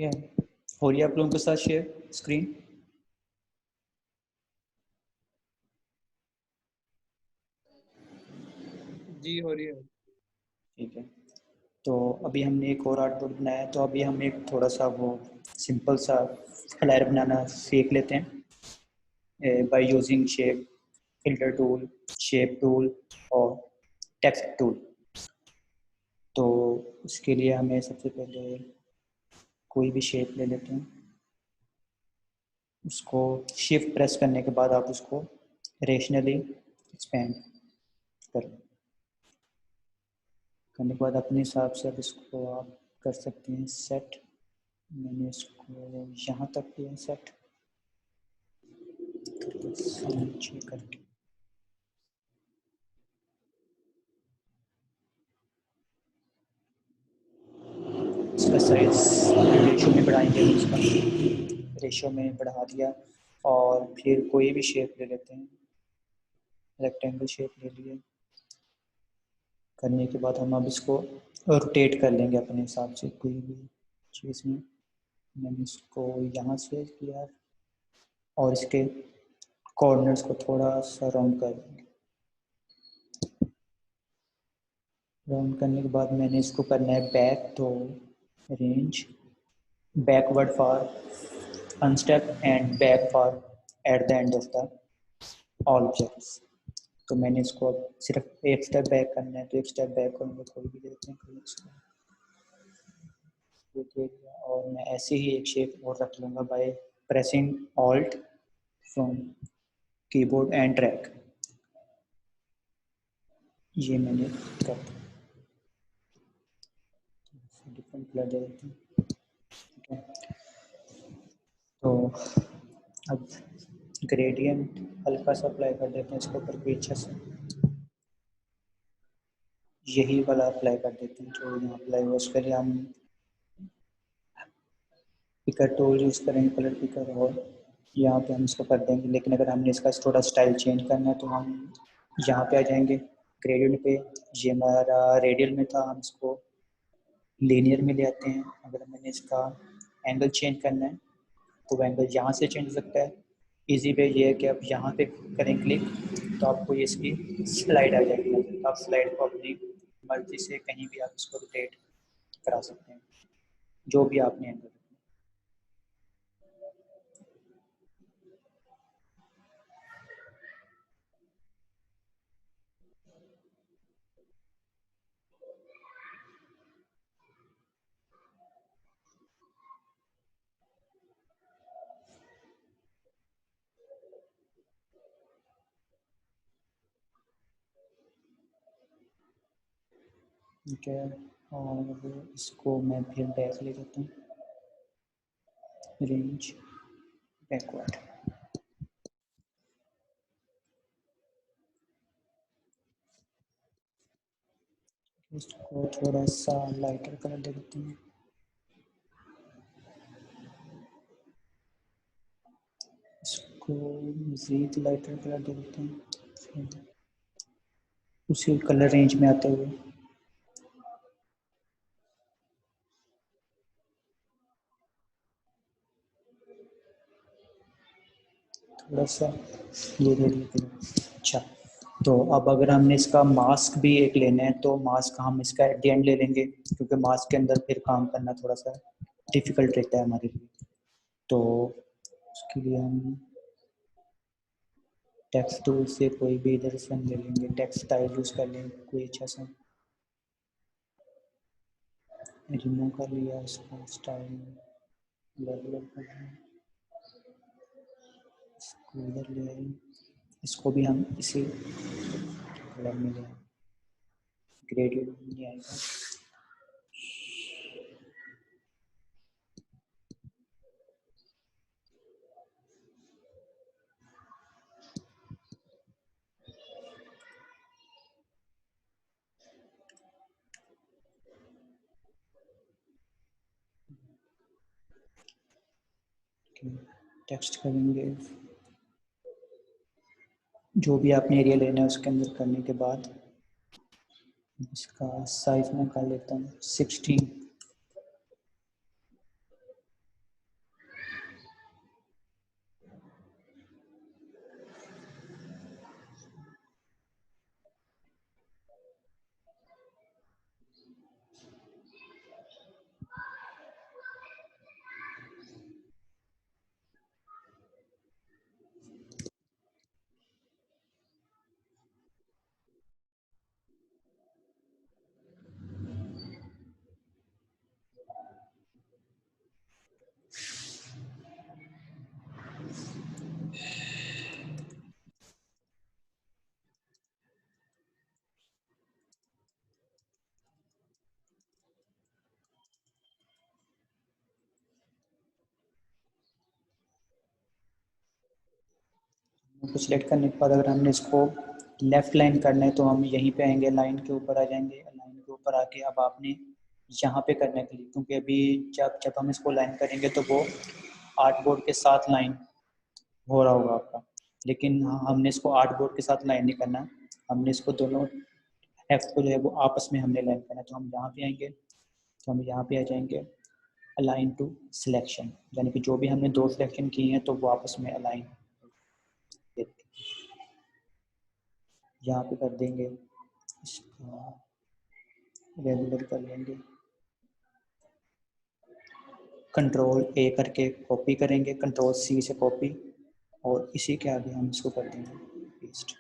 क्या हो रही है आप लोगों के साथ शेयर स्क्रीन? जी हो रही है। ठीक है, तो अभी हमने एक और आर्टबोर्ड बनाया है, तो अभी हम एक थोड़ा सा वो सिंपल सा फ्लायर बनाना सीख लेते हैं by using shape filter tool, shape tool और टेक्स्ट टूल। तो उसके लिए हमें सबसे पहले कोई भी शेप ले लेते हैं, उसको शिफ्ट प्रेस करने के बाद आप उसको रेशनली एक्सपेंड कर लें। करने के बाद अपने हिसाब से अब इसको आप कर सकते हैं सेट। मैंने इसको यहाँ तक किया सेट करके नीचे करके इसका साइज रेशो में बढ़ाएंगे, इसका रेशो में बढ़ा दिया। और फिर कोई भी शेप ले लेते हैं, रेक्टेंगल शेप ले लिए। करने के बाद हम अब इसको रोटेट कर लेंगे अपने हिसाब से कोई भी चीज़ में। मैंने इसको यहाँ से किया और इसके कॉर्नर्स को थोड़ा सा राउंड कर देंगे। राउंड करने के बाद मैंने इसको करना है बैक, तो रेंज बैकवर्ड फॉर अनस्टेप and back for at the end of the all objects. तो मैंने इसको अब सिर्फ एक स्टेप बैक करना है, तो एक स्टेप बैक करूँगा, कोई भी देखते हैं कोई इसको और मैं ऐसे ही एक शेप और रख लूँगा by pressing alt from keyboard and drag. ये मैंने कर दिया, डिफरेंट कलर दे देते हैं। ठीक है, तो अब ग्रेडियंट हल्का सा अप्लाई कर देते हैं इसके ऊपर कोई अच्छा से, यही वाला अप्लाई कर देते हैं जो यहाँ अप्लाई हुआ। उसके लिए हम पिकर टूल यूज़ करेंगे, कलर पिकर, और यहाँ पे हम इसको कर देंगे। लेकिन अगर हमने इसका थोड़ा स्टाइल चेंज करना है तो हम यहाँ पे आ जाएंगे ग्रेडियंट पे। ये हमारा रेडियल में था, हम इसको लीनियर में ले आते हैं। अगर मैंने इसका एंगल चेंज करना है तो वो एंगल यहाँ से चेंज हो सकता है। इजी वे ये है कि आप यहाँ पे करें क्लिक तो आपको ये इसकी स्लाइड आ जाएगी। आप स्लाइड को अपनी मर्जी से कहीं भी आप इसको रोटेट करा सकते हैं, जो भी आपने एंगल। ठीक है, और इसको मैं फिर बैक ले लेता हूँ, रेंज बैकवर्ड। इसको थोड़ा सा लाइटर कलर दे देते हैं, इसको मज़ीद लाइटर कलर दे देते हैं उसी कलर रेंज में आते हुए। थोड़ा सा ये दे दिया। अच्छा, तो अब अगर हमने इसका मास्क भी एक लेना है तो मास्क हम इसका एट द एंड ले लेंगे, क्योंकि मास्क के अंदर फिर काम करना थोड़ा सा डिफ़िकल्ट रहता है हमारे लिए। तो उसके लिए हम टेक्स्ट टूल से कोई भी इधर से हम ले लेंगे, टेक्स्ट स्टाइल यूज़ कर लेंगे कोई अच्छा सा। रिमूव कर लिया इसका स्टाइल, लेवल कर लिया, इसको इधर ले आए। इसको भी हम इसी कलर में ले आए, ग्रेडियंट नहीं आएगा। टेक्स्ट करेंगे, जो भी आपने एरिया लेना है उसके अंदर करने के बाद इसका साइज में कर लेता हूँ 16। को सिलेक्ट करने के बाद अगर हमने इसको लेफ़्ट लाइन करना है तो हम यहीं पे आएंगे, लाइन के ऊपर आ जाएंगे। लाइन के ऊपर आके अब आपने यहाँ पे करने के लिए, क्योंकि अभी जब हम इसको लाइन करेंगे तो वो आर्ट बोर्ड के साथ लाइन हो रहा होगा आपका, लेकिन हमने इसको आर्ट बोर्ड के साथ लाइन नहीं करना। हमने इसको दोनों एफ को जो है वो आपस में हमने लाइन करना है। तो हम यहाँ पे आएंगे, तो हम यहाँ पे आ जाएंगे अलाइन टू सिलेक्शन, यानी कि जो भी हमने दो सिलेक्शन की हैं तो वो आपस में अलाइन यहाँ पे कर देंगे। इसका रेगुलर कर लेंगे, कंट्रोल ए करके कॉपी करेंगे, कंट्रोल सी से कॉपी, और इसी के आगे हम इसको कर देंगे पेस्ट।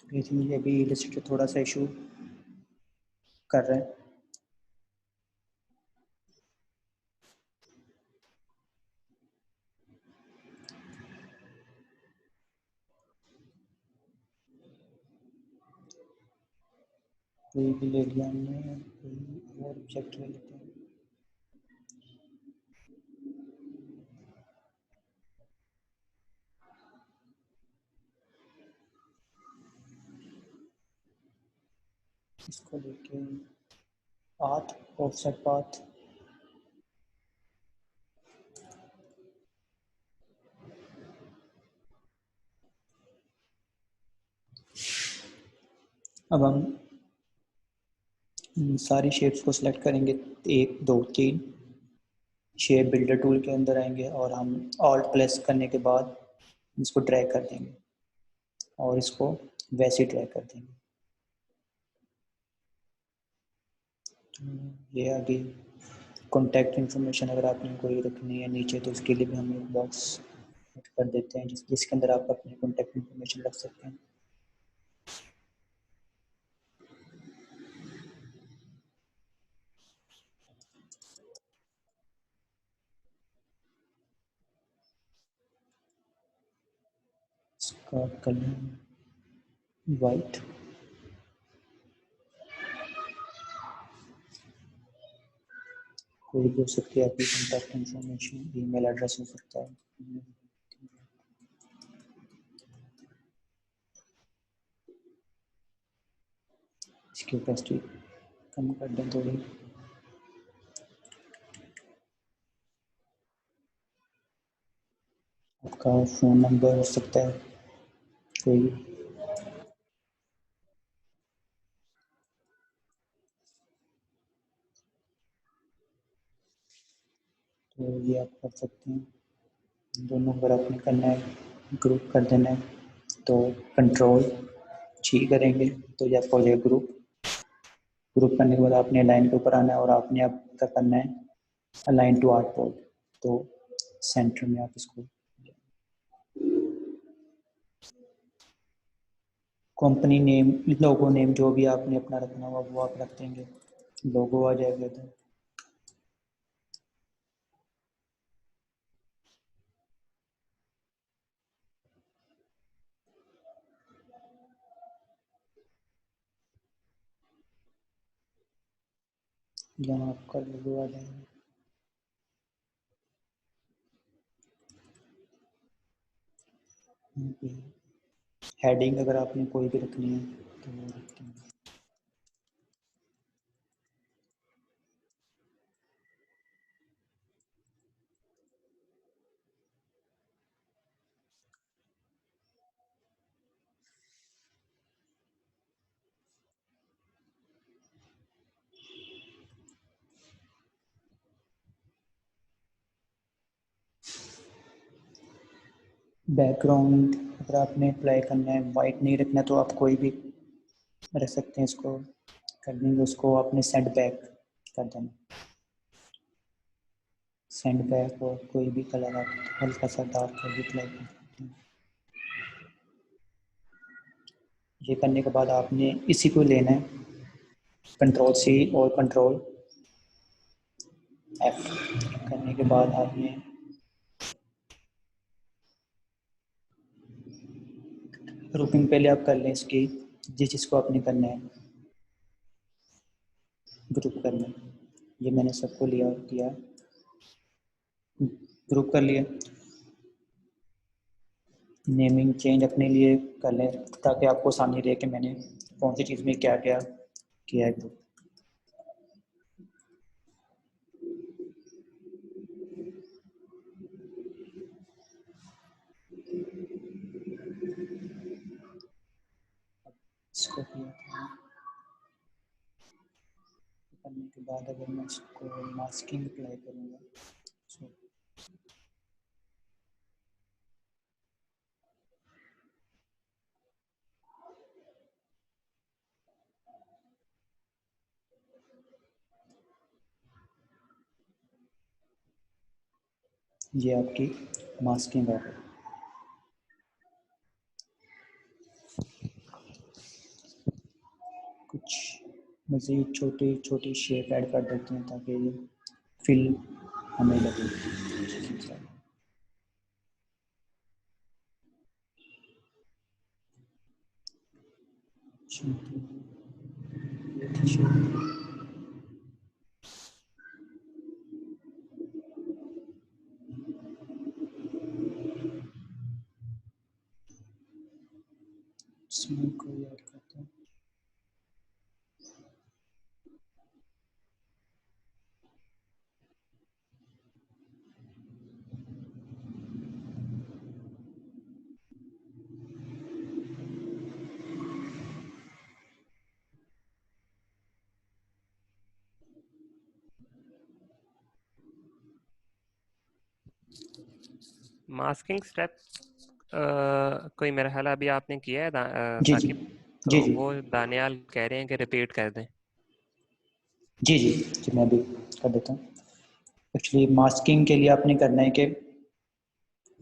लेकिन ये अभी इलस्ट्रेटर थोड़ा सा इशू कर रहा है। कोई भी ले लिया हमने, कोई और ऑब्जेक्ट ले लेते हैं। इसको लेके पाथ, ऑफसेट पाथ, अब हम सारी शेप्स को सिलेक्ट करेंगे, 1 2 3 शेप बिल्डर टूल के अंदर आएंगे और हम ऑल्ट प्रेस करने के बाद इसको ड्रैग कर देंगे और इसको वैसे ही ड्रैग कर देंगे। ये आगे कॉन्टैक्ट इन्फॉर्मेशन अगर आपने कोई रखनी है नीचे तो उसके लिए भी हम एक बॉक्स कर देते हैं जिसके अंदर आप अपनी कॉन्टैक्ट इन्फॉर्मेशन रख सकते हैं। इसका कलर वाइट, कोई भी हो सकती है आपकी कॉन्टैक्ट इन्फॉर्मेशन, ईमेल एड्रेस हो सकता है। इसकी कैपेसिटी कम कर दें थोड़ी। आपका फ़ोन नंबर हो सकता है कोई भी, तो ये आप कर सकते हैं। दोनों अगर आपने करना है ग्रुप कर देना है तो कंट्रोल जी करेंगे तो ये आपका हो जाएगा ग्रुप। ग्रुप करने के बाद आपने लाइन के ऊपर आना है और आपने आपका करना है अलाइन टू आर्ट बोर्ड, तो सेंटर में आप इसको कंपनी नेम, लोगो नेम जो भी आपने अपना रखना होगा वो आप रख देंगे, लोगो आ जाएगा इधर। यहाँ आपका लोगो आ जाएगा। हेडिंग अगर आपने कोई भी रखनी है तो वो रखते हैं। बैकग्राउंड अगर आपने अप्लाई करना है, वाइट नहीं रखना तो आप कोई भी रख सकते हैं, इसको कर देंगे, उसको आपने सेंड बैक कर देना, सेंड बैक, और कोई भी कलर आप हल्का सा डार्क कर भी अप्लाई कर सकते हैं। ये करने के बाद आपने इसी को लेना है, कंट्रोल सी और कंट्रोल एफ करने के बाद आपने ग्रुपिंग पहले आप कर लें इसकी, जिस चीज़ को आपने करना है ग्रुप करना है। ये मैंने सबको लिया किया, ग्रुप कर लिया। नेमिंग चेंज अपने लिए कर लें ताकि आपको सामने रहे कि मैंने कौन सी चीज़ में क्या क्या किया है ग्रुप। इसको किया था, करने के बाद अगर मैं इसको मास्किंग अप्लाई करूँगा तो ये आपकी मास्किंग है। कुछ मज़ीद छोटी छोटी शेप ऐड कर देते हैं ताकि ये फिल हमें लगे। इसमें कोई ऐड करते हैं। मास्किंग स्टेप कोई मेरा ख्याल अभी आपने किया है जी जी साकिब, जी तो जी वो दानियाल कह रहे हैं कि रिपीट कर दें। जी जी जी मैं भी कर देता हूँ। एक्चुअली मास्किंग के लिए आपने करना है कि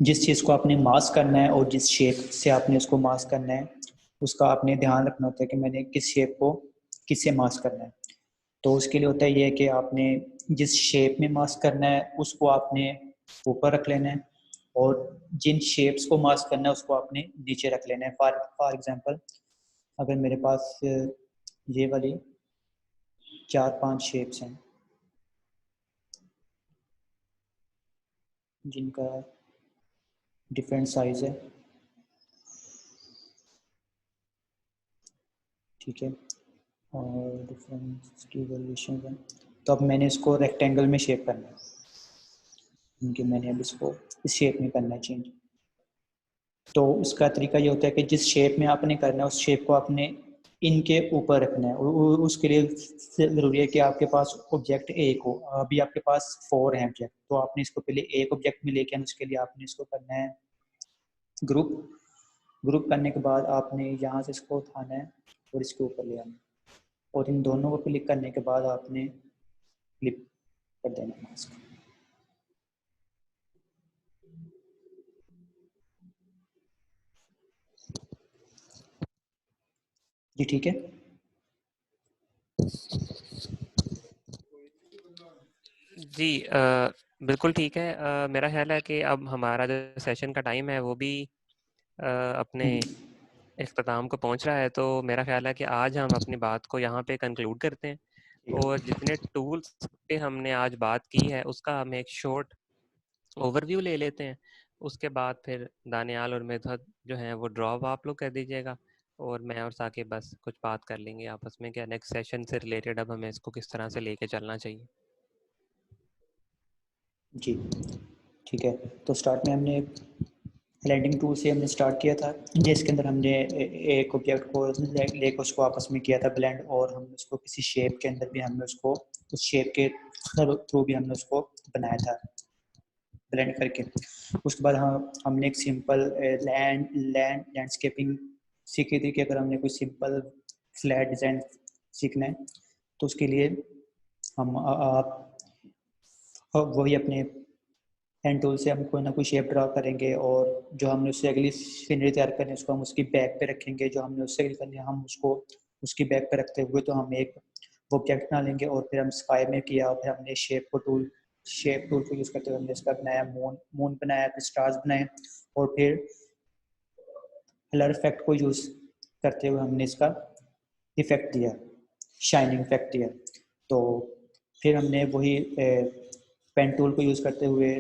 जिस चीज़ को आपने मास्क करना है और जिस शेप से आपने उसको मास्क करना है उसका आपने ध्यान रखना होता है कि मैंने किस शेप को किससे मास्क करना है। तो उसके लिए होता है ये कि आपने जिस शेप में मास्क करना है उसको आपने ऊपर रख लेना है, और जिन शेप्स को मास्क करना है उसको आपने नीचे रख लेना है। फॉर फॉर एग्जांपल अगर मेरे पास ये वाली 4-5 शेप्स हैं जिनका डिफरेंट साइज़ है, ठीक है, और डिफरेंस की वैल्यूशन है, तो अब मैंने इसको रेक्टेंगल में शेप करना है, क्योंकि मैंने अब इसको इस शेप में करना है चेंज। तो उसका तरीका ये होता है कि जिस शेप में आपने करना है उस शेप को आपने इनके ऊपर रखना है, और उसके लिए ज़रूरी है कि आपके पास ऑब्जेक्ट एक हो। अभी आपके पास 4 हैं ऑब्जेक्ट, तो आपने इसको पहले एक ऑब्जेक्ट में लेके आना, उसके लिए आपने इसको करना है ग्रुप। ग्रुप करने के बाद आपने यहाँ से इसको उठाना है और इसके ऊपर ले आना, और इन दोनों को क्लिक करने के बाद आपने क्लिक कर देना मास्क। जी ठीक है। जी बिल्कुल ठीक है। मेरा ख्याल है कि अब हमारा जो सेशन का टाइम है वो भी अपने इख्तिताम को पहुंच रहा है, तो मेरा ख्याल है कि आज हम अपनी बात को यहाँ पे कंक्लूड करते हैं। और जितने टूल्स पे हमने आज बात की है उसका हम एक शॉर्ट ओवरव्यू ले लेते हैं। उसके बाद फिर दानियाल और मेधत जो हैं वो ड्रॉप आप लोग कर दीजिएगा, और मैं और साकिब बस कुछ बात कर लेंगे आपस में क्या नेक्स्ट सेशन से रिलेटेड अब हमें इसको किस तरह से लेके चलना चाहिए। जी ठीक है। तो स्टार्ट में हमने ब्लेंडिंग टूल से हमने स्टार्ट किया था, जिसके अंदर हमने एक ऑब्जेक्ट को लेकर उसको आपस में किया था ब्लेंड, और हम उसको किसी शेप के अंदर भी हमने उसको उस शेप के थ्रू भी हमने उसको बनाया था ब्लेंड करके। उसके बाद हमने एक सिंपल लैंडस्केपिंग सीखी थी कि अगर हमने कोई सिंपल फ्लैट डिज़ाइन सीखना है तो उसके लिए हम आप वही अपने हैंड टूल से हम कोई ना कोई शेप ड्रा करेंगे, और जो हमने उससे अगली सीनरी तैयार करनी है उसको हम उसकी बैक पे रखेंगे। जो हमने उससे अगली करनी है हम उसको उसकी बैक पे रखते हुए तो हम एक वो ऑब्जेक्ट बना लेंगे। और फिर हम स्काई में किया, और फिर हमने शेप टूल को यूज़ करते हुए हमने इसका बनाया मून बनाया, फिर स्टार्स बनाए, और फिर कलर इफेक्ट को यूज़ करते हुए हमने इसका इफेक्ट दिया, शाइनिंग इफेक्ट दिया। तो फिर हमने वही पेन टूल को यूज़ करते हुए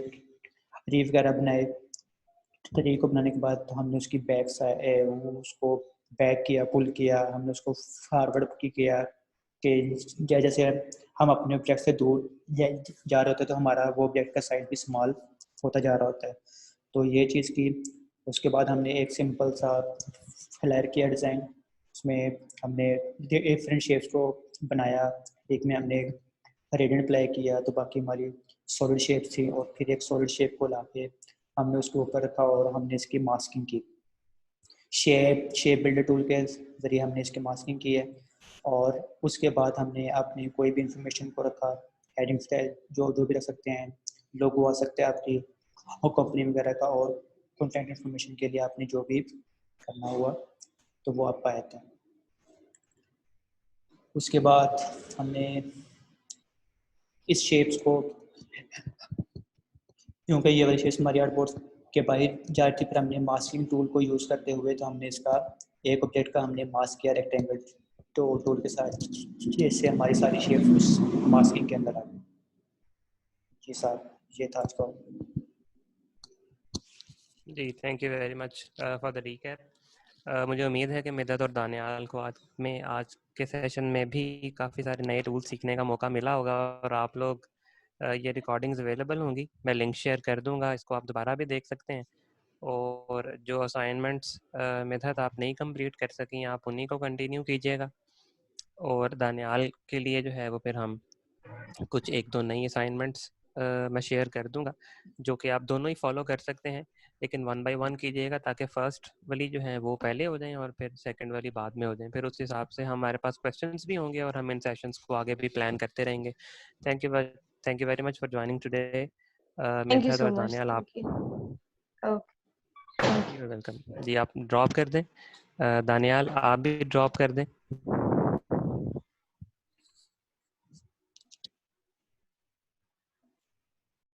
रीफ वगैरह बनाए। ट्री को बनाने के बाद तो हमने उसकी बैक साइड उसको बैक किया, पुल किया, हमने उसको फॉरवर्ड किया कि जैसे हम अपने ऑब्जेक्ट से दूर जा रहे होते हैं तो हमारा वो ऑब्जेक्ट का साइज भी स्मॉल होता जा रहा होता है। तो ये चीज़ की। उसके बाद हमने एक सिंपल सा फ्लेयर किया डिज़ाइन, उसमें हमने डिफरेंट शेप्स को बनाया। एक में हमने रेडियंट अप्लाई किया तो बाकी हमारी सॉलिड शेप थी, और फिर एक सॉलिड शेप को लाके हमने उसके ऊपर रखा और हमने इसकी मास्किंग की। शेप बिल्डर टूल के ज़रिए हमने इसकी मास्किंग की है। और उसके बाद हमने अपनी कोई भी इंफॉर्मेशन को रखा, हेडिंग स्टाइल जो जो भी रख सकते हैं, लोगो आ सकते हैं आपकी और कंपनी वगैरह का, और कंटेंट इंफॉर्मेशन के लिए आपने जो भी करना हुआ तो वो आप पाए थे। उसके बाद हमने इस शेप्स को, क्योंकि ये वाली शेप्स हमारी आर्टबोर्ड के बाहर जा रही थी, फिर हमने मास्किंग टूल को यूज़ करते हुए तो हमने इसका एक ऑब्जेक्ट का हमने मास्क किया रेक्टेंगल तो टूल के साथ, जिससे हमारी सारी शेप्स उस मास्किंग के अंदर आ गई। जी साहब, ये था आज का। जी thank you very much for the recap. मुझे उम्मीद है कि मिदत और दानियाल को आज के सेशन में भी काफ़ी सारे नए टूल्स सीखने का मौका मिला होगा, और आप लोग ये रिकॉर्डिंग्स अवेलेबल होंगी, मैं लिंक शेयर कर दूंगा, इसको आप दोबारा भी देख सकते हैं। और जो असाइनमेंट्स मिदत आप नहीं कंप्लीट कर सकी आप उन्हीं को कंटिन्यू कीजिएगा, और दानियाल के लिए जो है वो फिर हम कुछ एक दो नई असाइनमेंट्स मैं शेयर कर दूंगा जो कि आप दोनों ही फॉलो कर सकते हैं, लेकिन 1 बाय 1 कीजिएगा ताकि फर्स्ट वाली जो है वो पहले हो जाएं और फिर सेकंड वाली बाद में हो जाएं। फिर उस हिसाब से हमारे पास क्वेश्चंस भी होंगे और हम इन सेशंस को आगे भी प्लान करते रहेंगे। Thank you very much for joining today Thank you मेधद so और much. दानियाल। आप Thank you. Okay. Thank you. Welcome जी, आप ड्रॉप कर दें। दानियाल आप भी ड्रॉप कर दें।